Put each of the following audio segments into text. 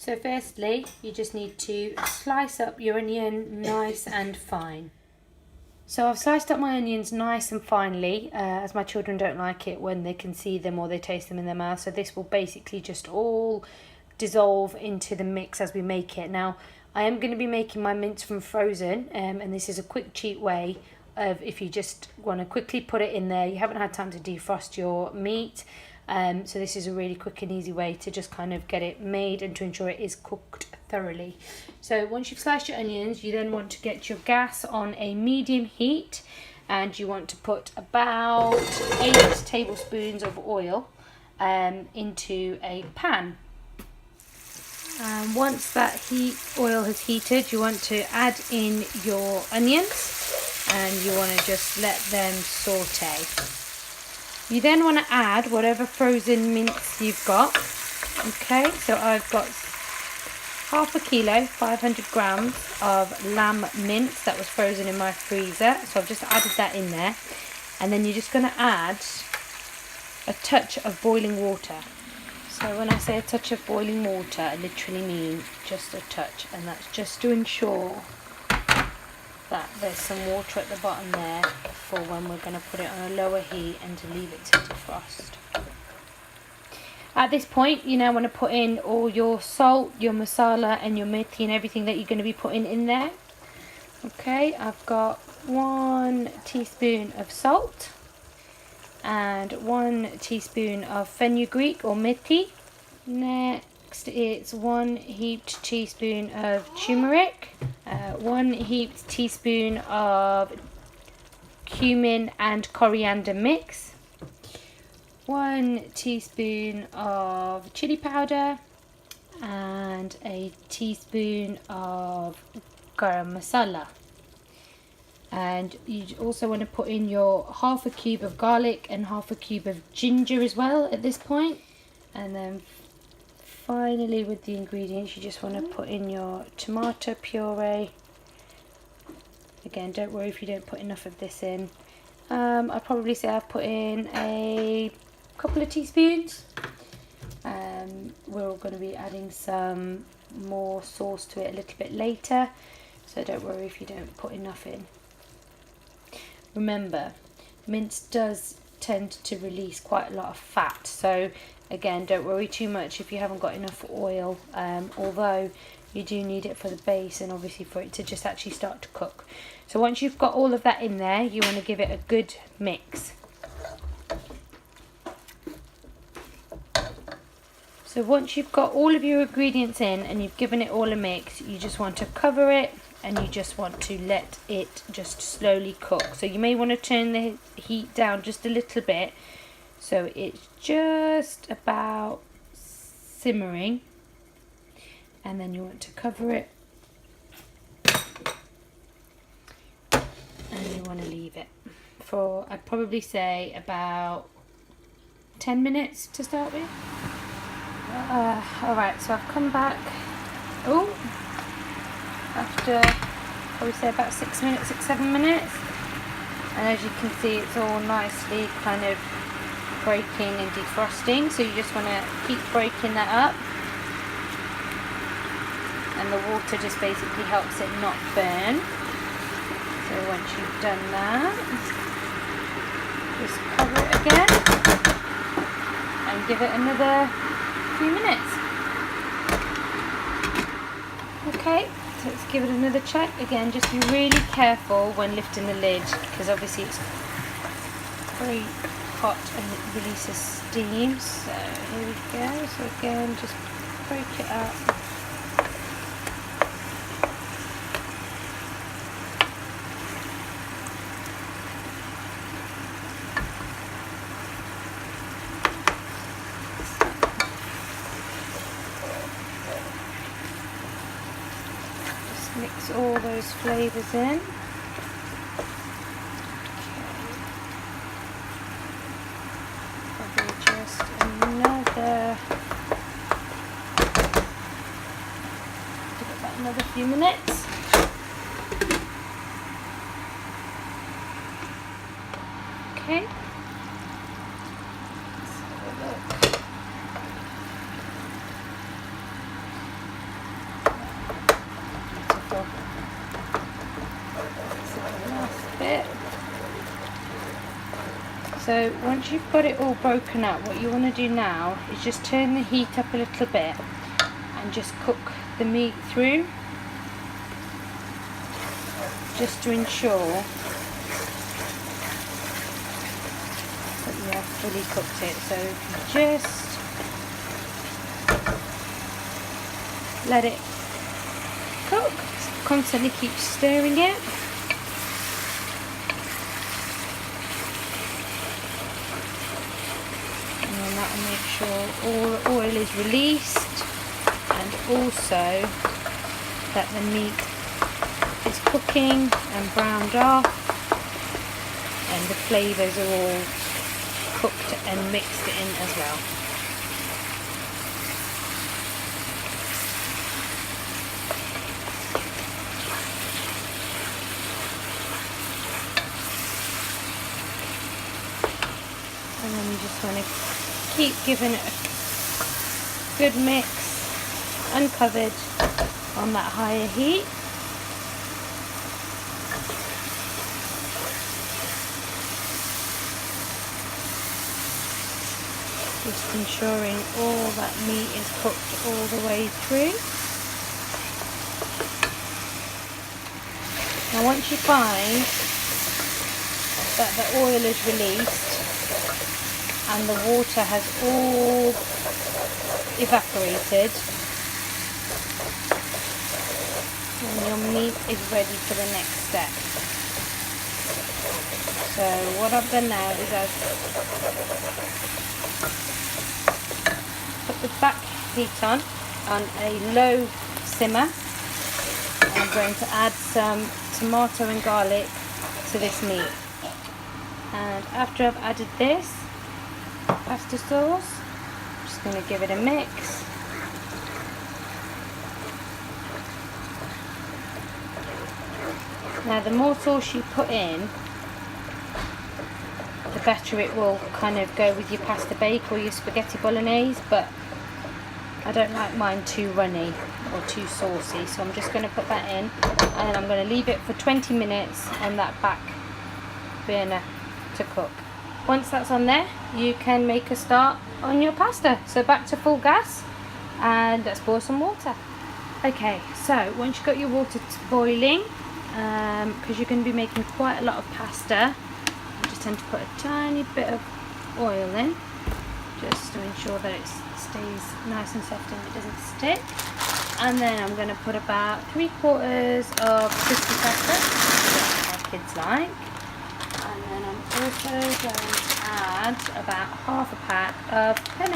So firstly, you just need to slice up your onion nice and fine. So I've sliced up my onions nice and finely, as my children don't like it when they can see them or they taste them in their mouth. So this will basically just all dissolve into the mix as we make it. Now, I am going to be making my mince from frozen, and this is a quick, cheap way of if you just want to quickly put it in there. You haven't had time to defrost your meat. So this is a really quick and easy way to just kind of get it made and to ensure it is cooked thoroughly. So once you've sliced your onions, you then want to get your gas on a medium heat, and you want to put about 8 tablespoons of oil into a pan. And once that oil has heated, you want to add in your onions and you want to just let them saute. You then want to add whatever frozen mince you've got. Okay, so I've got half a kilo, 500 grams of lamb mince that was frozen in my freezer. So I've just added that in there. And then you're just going to add a touch of boiling water. So when I say a touch of boiling water, I literally mean just a touch. And that's just to ensure that there's some water at the bottom there for when we're going to put it on a lower heat and to leave it to defrost. At this point, you now want to put in all your salt, your masala and your methi and everything that you're going to be putting in there. Okay, I've got 1 teaspoon of salt and 1 teaspoon of fenugreek or methi. Next it's 1 heaped teaspoon of tumeric, 1 heaped teaspoon of cumin and coriander mix, 1 teaspoon of chilli powder and a teaspoon of garam masala. And you also want to put in your half a cube of garlic and half a cube of ginger as well at this point. And then finally with the ingredients, you just want to put in your tomato puree. Again, don't worry if you don't put enough of this in. I'd probably say I've put in a couple of teaspoons. We're all going to be adding some more sauce to it a little bit later, so don't worry if you don't put enough in. Remember, mince does tend to release quite a lot of fat, so again, don't worry too much if you haven't got enough oil, although you do need it for the base and obviously for it to just actually start to cook. So once you've got all of that in there, you want to give it a good mix. So once you've got all of your ingredients in and you've given it all a mix, you just want to cover it and you just want to let it just slowly cook. So you may want to turn the heat down just a little bit so it's just about simmering, and then you want to cover it and you want to leave it for, I'd probably say about 10 minutes to start with. Alright, so I've come back after probably say about 6 minutes, 6-7 minutes, and as you can see it's all nicely kind of breaking and defrosting, so you just want to keep breaking that up, and the water just basically helps it not burn. So once you've done that, just cover it again and give it another few minutes. Okay, so let's give it another check. Again, just be really careful when lifting the lid because obviously it's very hot and it releases steam. So here we go. So again, just break it up. Mix all those flavours in. Probably just another, give it about another few minutes. Okay. Let's have a look. So once you've got it all broken up, what you want to do now is just turn the heat up a little bit and just cook the meat through, just to ensure that you have fully cooked it. So just let it cook, constantly keep stirring it. And then that will make sure all the oil is released, and also that the meat is cooking and browned off, and the flavours are all cooked and mixed in as well. And then you just want to keep giving it a good mix, uncovered on that higher heat. Just ensuring all that meat is cooked all the way through. Now once you find that the oil is released and the water has all evaporated, and your meat is ready for the next step. So what I've done now is I've put the back heat on a low simmer. I'm going to add some tomato and garlic to this meat, and after I've added this pasta sauce, I'm just going to give it a mix. Now the more sauce you put in, the better it will kind of go with your pasta bake or your spaghetti bolognese, but I don't like mine too runny or too saucy, so I'm just going to put that in, and then I'm going to leave it for 20 minutes on that back burner to cook. Once that's on there, you can make a start on your pasta. So back to full gas, and let's pour some water. Okay, so once you've got your water boiling, because you're going to be making quite a lot of pasta, I just tend to put a tiny bit of oil in, just to ensure that it stays nice and soft and it doesn't stick. And then I'm going to put about 3/4 of crispy pasta, that's what our kids like. And then I'm also going to add about half a pack of puree.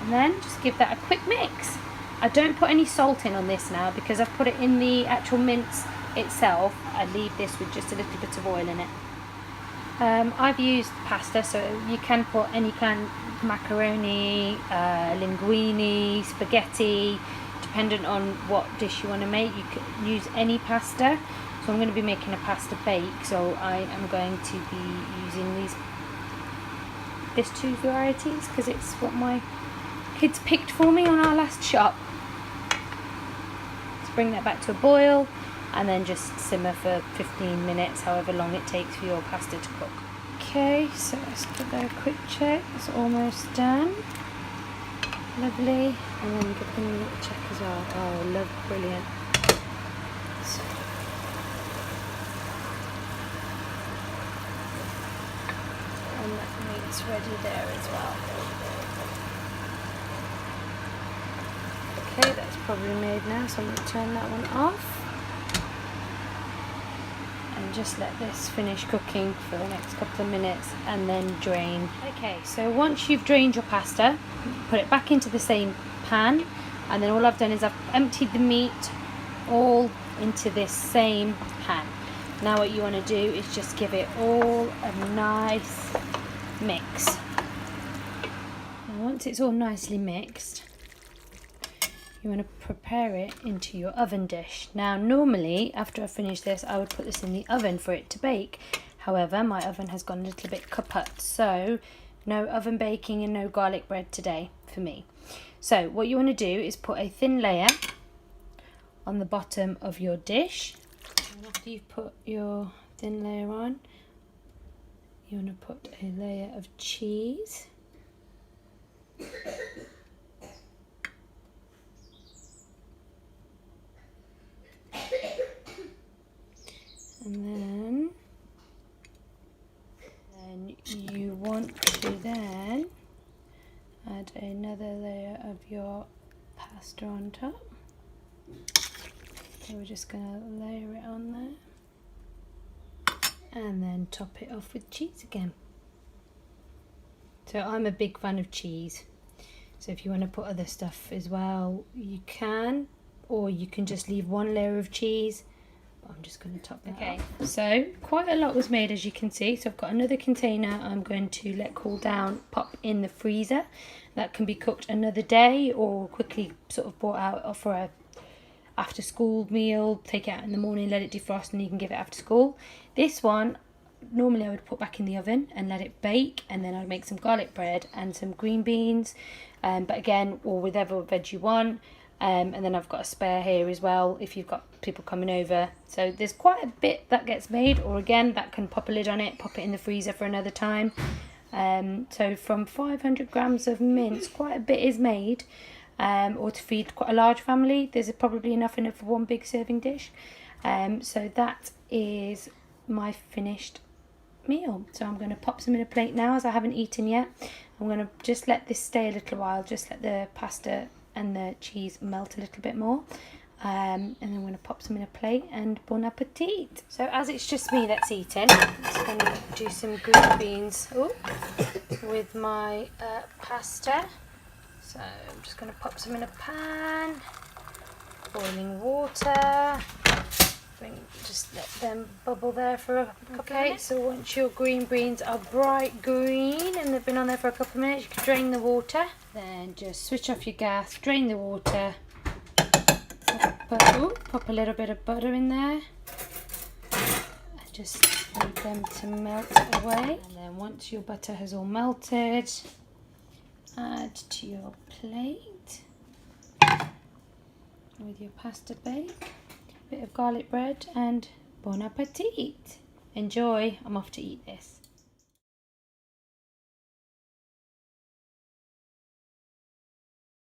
And then just give that a quick mix. I don't put any salt in on this now because I've put it in the actual mince itself. I leave this with just a little bit of oil in it. I've used pasta, so you can put any kind of macaroni, linguine, spaghetti, dependent on what dish you want to make. You can use any pasta. So I'm going to be making a pasta bake, so I am going to be using these two varieties because it's what my kids picked for me on our last shop. Let's bring that back to a boil, and then just simmer for 15 minutes, however long it takes for your pasta to cook. Okay, so let's give that a quick check. It's almost done. Lovely. And then give them a little check as well. Oh, brilliant. So, and that meat's ready there as well. Okay, that's probably made now, so I'm going to turn that one off. And just let this finish cooking for the next couple of minutes and then drain. Okay, so once you've drained your pasta, put it back into the same pan, and then all I've done is I've emptied the meat all into this same pan. Now what you want to do is just give it all a nice mix. And once it's all nicely mixed, you want to prepare it into your oven dish. Now normally after I finish this I would put this in the oven for it to bake. However, my oven has gone a little bit kaput, so No oven baking and no garlic bread today for me. So what you want to do is put a thin layer on the bottom of your dish. And after you've put your thin layer on, you want to put a layer of cheese. And then you want to then add another layer of your pasta on top. So we're just going to layer it on there and then top it off with cheese again. So I'm a big fan of cheese, so if you want to put other stuff as well you can, or you can just leave one layer of cheese. I'm just going to top that off. So quite a lot was made, as you can see. So I've got another container I'm going to let cool down, pop in the freezer. That can be cooked another day or quickly sort of brought out for a after school meal. Take it out in the morning, let it defrost, and you can give it after school. This one normally I would put back in the oven and let it bake, and then I'd make some garlic bread and some green beans, but again, or whatever veg you want. And then I've got a spare here as well if you've got people coming over. So there's quite a bit that gets made, or again, that can pop a lid on it, pop it in the freezer for another time. So from 500 grams of mince, quite a bit is made, or to feed quite a large family. There's probably enough in it for one big serving dish. So that is my finished meal. So I'm going to pop some in a plate now, as I haven't eaten yet. I'm going to just let this stay a little while, just let the pasta and the cheese melt a little bit more, and then I'm going to pop some in a plate, and bon appetit. So as it's just me that's eating, I'm just going to do some green beans with my pasta. So I'm just going to pop some in a pan, boiling water, just let them bubble there for a couple of minutes. So once your green beans are bright green and they've been on there for a couple of minutes, you can drain the water. Then just switch off your gas, drain the water, pop a little bit of butter in there, and just leave them to melt away. And then once your butter has all melted, add to your plate with your pastabake. Bit of garlic bread, and bon appetit. Enjoy. I'm off to eat this.